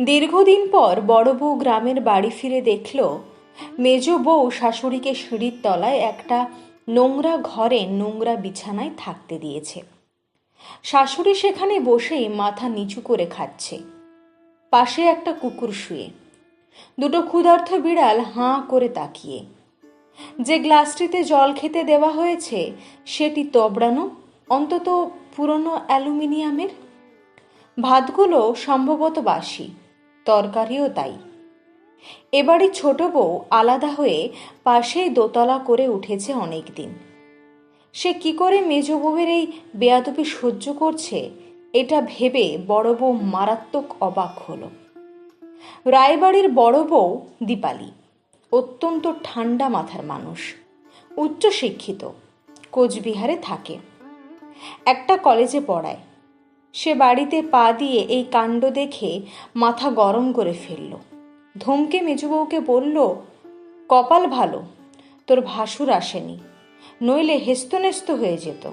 দীর্ঘদিন পর বড় বউ গ্রামের বাড়ি ফিরে দেখল মেজ বউ শাশুড়িকে সিঁড়ির তলায় একটা নোংরা ঘরে নোংরা বিছানায় থাকতে দিয়েছে। শাশুড়ি সেখানে বসেই মাথা নিচু করে খাচ্ছে, পাশে একটা কুকুর শুয়ে, দুটো ক্ষুধার্ত বিড়াল হাঁ করে তাকিয়ে। যে গ্লাসটিতে জল খেতে দেওয়া হয়েছে সেটি তবড়ানো, অন্তত পুরনো অ্যালুমিনিয়ামের। ভাতগুলো সম্ভবত বাসি, তরকারিও তাই। এবারই ছোট বউ আলাদা হয়ে পাশেই দোতলা করে উঠেছে অনেক দিন। সে কি করে মেজ বউয়ের এই বেয়াদবি সহ্য করছে এটা ভেবে বড় বউ মারাত্মক অবাক হলো। রায়বাড়ির বড় বউ দীপালি অত্যন্ত ঠান্ডা মাথার মানুষ, উচ্চশিক্ষিত, কোচবিহারে থাকে, একটা কলেজে পড়ায়। সে বাড়িতে পা দিয়ে এই কাণ্ড দেখে মাথা গরম করে ফেলল। ধমকে মেজবউকে বলল, কপাল ভালো তোর ভাসুর আসেনি, নইলে হেস্তনেস্ত হয়ে যেত।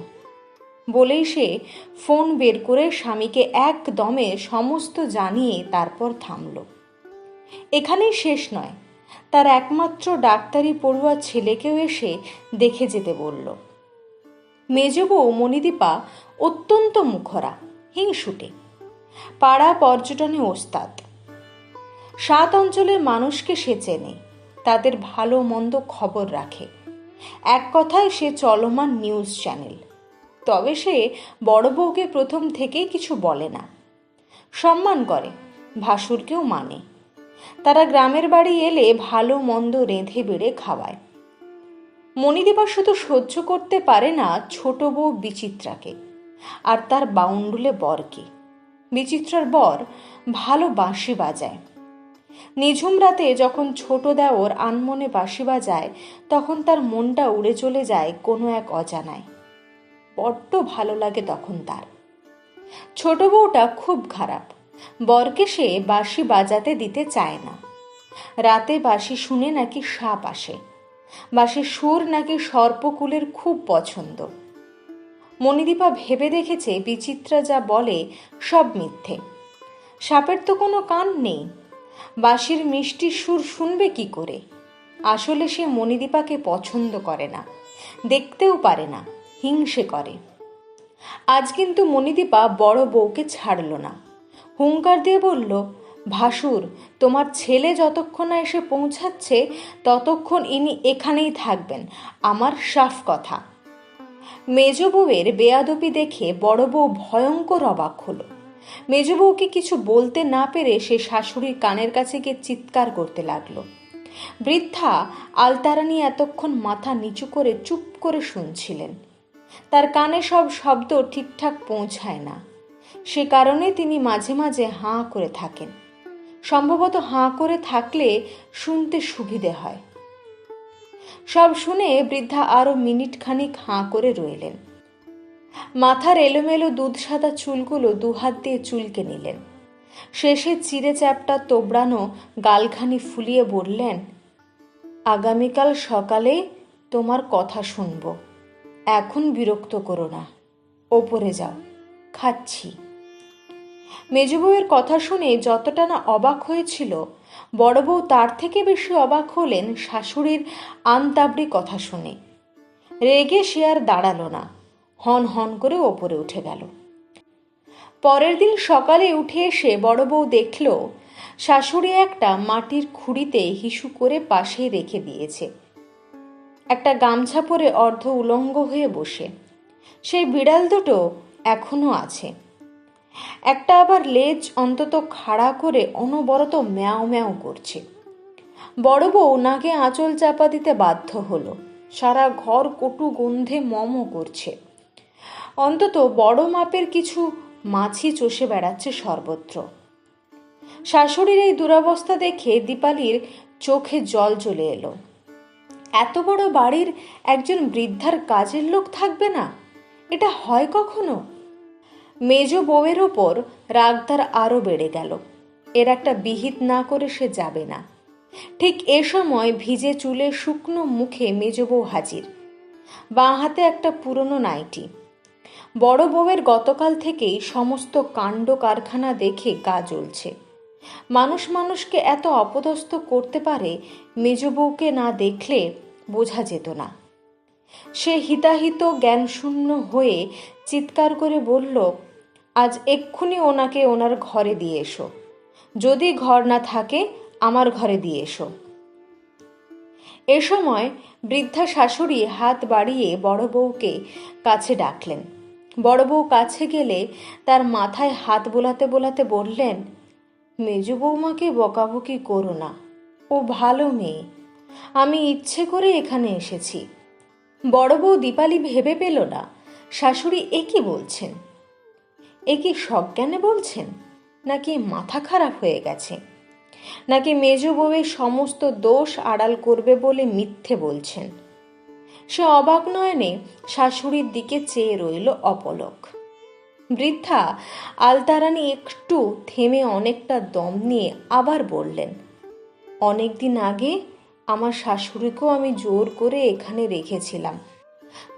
বলেই সে ফোন বের করে স্বামীকে একদমে সমস্ত জানিয়ে তারপর থামল। এখানেই শেষ নয়, তার একমাত্র ডাক্তারি পড়ুয়া ছেলেকেও এসে দেখে যেতে বলল। মেজবউ মণিদীপা অত্যন্ত মুখরা, হিংসুটে, পাড়া পর্যটনে ওস্তাদ। 7 অঞ্চলের মানুষকে সে চেনে, তাদের ভালো মন্দ খবর রাখে। এক কথায় সে চলমান নিউজ চ্যানেল। তবে সে বড় বউকে প্রথম থেকেই কিছু বলে না, সম্মান করে, ভাসুরকেও মানে। তারা গ্রামের বাড়ি এলে ভালো মন্দ রেঁধে বেড়ে খাওয়ায়। মণিদীপা শুধু সহ্য করতে পারে না ছোট বউ বিচিত্রাকে আর তার বাউন্ডুলে বরকে। বিচিত্রার বর ভালো বাঁশি বাজায়। নিঝুম রাতে যখন ছোট দেওর আনমনে বাঁশি বাজায় তখন তার মনটা উড়ে চলে যায় কোনো এক অজানায়। বড্ড ভালো লাগে তখন তার। ছোট বউটা খুব খারাপ, বরকে সে বাঁশি বাজাতে দিতে চায় না। রাতে বাঁশি শুনে নাকি সাপ আসে, বাঁশির সুর নাকি সর্পকুলের খুব পছন্দ। মণিদীপা ভেবে দেখেছে বিচিত্রা যা বলে সব মিথ্যে। সাপের তো কোনো কান নেই, বাঁশির মিষ্টি সুর শুনবে কি করে? আসলে সে মণিদীপাকে পছন্দ করে না, দেখতেও পারে না, হিংসে করে। আজ কিন্তু মণিদীপা বড় বউকে ছাড়ল না, হুঙ্কার দিয়ে বলল, ভাসুর, তোমার ছেলে যতক্ষণ না এসে পৌঁছাচ্ছে ততক্ষণ ইনি এখানেই থাকবেন, আমার সাফ কথা। মেজ বউয়ের বেয়াদবি দেখে বড় বউ ভয়ঙ্কর অবাক হলো। মেজ বউকে কিছু বলতে না পেরে সে শাশুড়ির কানের কাছে গিয়ে চিৎকার করতে লাগলো। বৃদ্ধা আলতারানী এতক্ষণ মাথা নিচু করে চুপ করে শুনছিলেন। তার কানে সব শব্দ ঠিকঠাক পৌঁছায় না, সে কারণে তিনি মাঝে মাঝে হাঁ করে থাকেন। সম্ভবত হাঁ করে থাকলে শুনতে সুবিধে হয়। সব শুনে বৃদ্ধা আরো মিনিট খানিক হাঁ করে রইলেন। মাথার এলোমেলো দুধ সাদা চুলগুলো দুহাত দিয়ে চুলকে নিলেন। শেষে চিড়ে চ্যাপটা তোবড়ানো গালখানি ফুলিয়ে বললেন, আগামীকাল সকালে তোমার কথা শুনব, এখন বিরক্ত করো না, ওপরে যাও, খাচ্ছি। মেজবউয়ের কথা শুনে যতটা না অবাক হয়েছিল বড় বউ তার থেকে বেশি অবাক হলেন শাশুড়ির আনতাবড়ি কথা শুনে। রেগে সে আর দাঁড়ালো না, হন হন করে ওপরে উঠে গেল। পরের দিন সকালে উঠে এসে বড় বউ দেখল শাশুড়ি একটা মাটির খুঁড়িতে হিসু করে পাশে রেখে দিয়েছে, একটা গামছা পরে অর্ধ উলঙ্গ হয়ে বসে। সেই বিড়াল দুটো এখনো আছে, একটা আবার লেজ অন্তত খাড়া করে অনবরত ম্যাও ম্যাও করছে। বড় বউ নাকে আঁচল চাপা দিতে বাধ্য হলো, সারা ঘর কটু গন্ধে মম করছে। অন্তত বড় মাপের কিছু মাছি চষে বেড়াচ্ছে সর্বত্র। শাশুড়ির এই দুরবস্থা দেখে দীপালির চোখে জল চলে এলো। এত বড় বাড়ির একজন বৃদ্ধার কাজের লোক থাকবে না, এটা হয় কখনো? মেজ বউয়ের ওপর রাগ তার আরো বেড়ে গেল। এর একটা বিহিত না করে সে যাবে না। ঠিক এ সময় ভিজে চুলে শুকনো মুখে মেজ বউ হাজির, বাঁ হাতে একটা পুরনো নাইটি। বড় বউয়ের গতকাল থেকেই সমস্ত কাণ্ড কারখানা দেখে গা জ্বলছে। মানুষ মানুষকে এত অপদস্থ করতে পারে মেজ বউকে না দেখলে বোঝা যেত না। সে হিতাহিত জ্ঞানশূন্য হয়ে চিৎকার করে বলল, আজ এক্ষুনি ওনাকে ওনার ঘরে দিয়ে এসো, যদি ঘর না থাকে আমার ঘরে দিয়ে এসো। এ সময় বৃদ্ধা শাশুড়ি হাত বাড়িয়ে বড় বউকে কাছে ডাকলেন। বড় বউ কাছে গেলে তার মাথায় হাত বোলাতে বোলাতে বললেন, মেজ বৌমাকে বকাবকি করো না, ও ভালো মেয়ে, আমি ইচ্ছে করে এখানে এসেছি। বড় বউ দীপালি ভেবে পেল না শাশুড়ি এ কি বলছেন, এ কি সজ্ঞানে বলছেন, নাকি মাথা খারাপ হয়ে গেছে, নাকি মেজ বউয়ের সমস্ত দোষ আড়াল করবে বলে মিথ্যে বলছেন। সে অবাক নয়নে শাশুড়ির দিকে চেয়ে রইল অপলক। বৃদ্ধা আলতারানী একটু থেমে অনেকটা দম নিয়ে আবার বললেন, অনেকদিন আগে আমার শাশুড়িকেও আমি জোর করে এখানে রেখেছিলাম।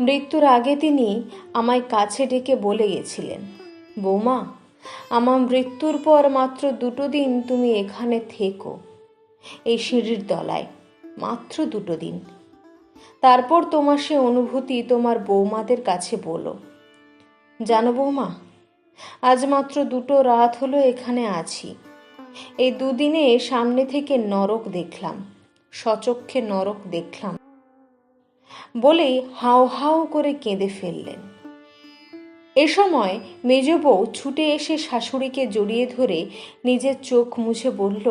মৃত্যুর আগে তিনি আমায় কাছে ডেকে বলে গেছিলেন, বৌমা, আমার মৃত্যুর পর মাত্র 2 দিন তুমি এখানে থেকো, এই সিঁড়ির তলায়, মাত্র 2 দিন। তারপর তোমার সে অনুভূতি তোমার বৌমাদের কাছে বলো। জানো বৌমা, আজ মাত্র 2 রাত হলো এখানে আছি। এই 2 দিনে সামনে থেকে নরক দেখলাম, সচক্ষে নরক দেখলাম বলেই হাউ হাউ করে কেঁদে ফেললেন। এ সময় মেজ বউ ছুটে এসে শাশুড়িকে জড়িয়ে ধরে নিজের চোখ মুছে বলল,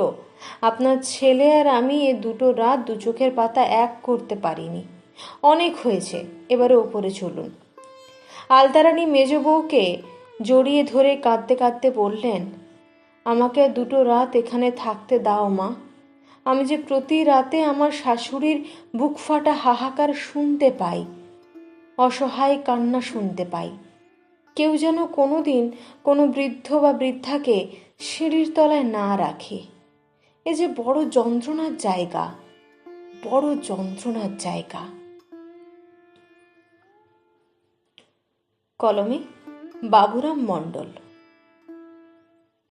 আপনার ছেলে আর আমি এ 2 রাত 2 চোখের পাতা এক করতে পারিনি, অনেক হয়েছে, এবারে ওপরে চলুন। আলতারানী মেজ বউকে জড়িয়ে ধরে কাঁদতে কাঁদতে বললেন, আমাকে 2 রাত এখানে থাকতে দাও মা, আমি যে প্রতি রাতে আমার শাশুড়ির বুক ফাটা হাহাকার শুনতে পাই, অসহায় কান্না শুনতে পাই। কেউ যেন কোনোদিন কোনো বৃদ্ধ বা বৃদ্ধাকে সিঁড়ির তলায় না রাখে। এ যে বড় যন্ত্রণার জায়গা, বড় যন্ত্রণার জায়গা। কলমে বাবুরাম মণ্ডল।